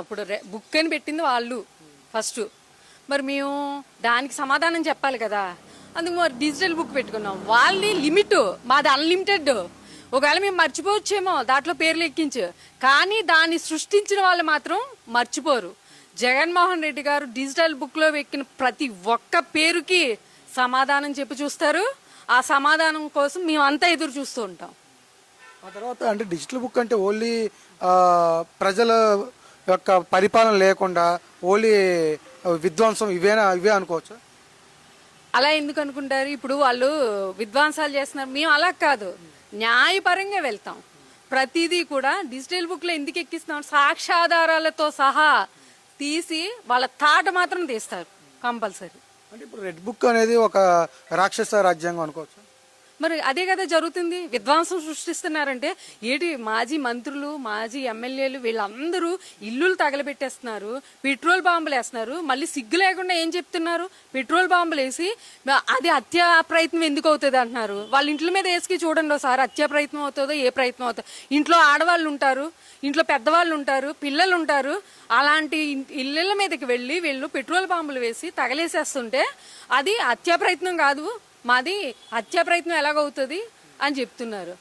అప్పుడు బుక్ అని పెట్టింది వాళ్ళు ఫస్ట్. మరి మేము దానికి సమాధానం చెప్పాలి కదా, అందుకు మరి డిజిటల్ బుక్ పెట్టుకున్నాం. వాళ్ళది లిమిట్, మాది అన్లిమిటెడ్. ఒకవేళ మేము మర్చిపోవచ్చేమో దాంట్లో పేర్లు ఎక్కించు, కానీ దాన్ని సృష్టించిన వాళ్ళు మాత్రం మర్చిపోరు. జగన్మోహన్ రెడ్డి గారు డిజిటల్ బుక్లో ఎక్కిన ప్రతి ఒక్క పేరుకి సమాధానం చెప్పి చూస్తారు. ఆ సమాధానం కోసం మేమంతా ఎదురు చూస్తూ ఉంటాం. ఆ తర్వాత అంటే డిజిటల్ బుక్ అంటే ఓన్లీ ప్రజల యొక్క పరిపాలన లేకుండా ఓన్లీ విధ్వంసం ఇవే అనుకోవచ్చు. అలా ఎందుకు అనుకుంటారు? ఇప్పుడు వాళ్ళు విధ్వంసాలు చేస్తున్నారు, మేము అలా కాదు, న్యాయపరంగా వెళ్తాం. ప్రతిదీ కూడా డిజిటల్ బుక్లో ఎందుకు ఎక్కిస్తున్నాం, సాక్ష్యాధారాలతో సహా తీసి వాళ్ళ తాట మాత్రం తీస్తారు కంపల్సరీ. అంటే ఇప్పుడు రెడ్ బుక్ అనేది ఒక రాక్షస రాజ్యాంగం అనుకోవచ్చు. మరి అదే కదా జరుగుతుంది. విధ్వంసం సృష్టిస్తున్నారంటే ఏంటి, మాజీ మంత్రులు, మాజీ ఎమ్మెల్యేలు వీళ్ళందరూ ఇల్లులు తగలబెట్టేస్తున్నారు, పెట్రోల్ బాంబులు వేస్తున్నారు. మళ్ళీ సిగ్గు లేకుండా ఏం చెప్తున్నారు, పెట్రోల్ బాంబులు వేసి అది హత్యా ప్రయత్నం ఎందుకు అవుతుంది అంటున్నారు. వాళ్ళ ఇంట్ల మీద వేసుకి చూడండి ఒకసారి, హత్యా ప్రయత్నం అవుతుందో ఏ ప్రయత్నం అవుతుందో. ఇంట్లో ఆడవాళ్ళు ఉంటారు, ఇంట్లో పెద్దవాళ్ళు ఉంటారు, పిల్లలు ఉంటారు. అలాంటి ఇళ్ళ మీదకి వెళ్ళి వీళ్ళు పెట్రోల్ బాంబులు వేసి తగలేసేస్తుంటే అది హత్యా ప్రయత్నం కాదు, మాది హత్యా ప్రయత్నం ఎలాగవుతుంది అని చెప్తున్నారు.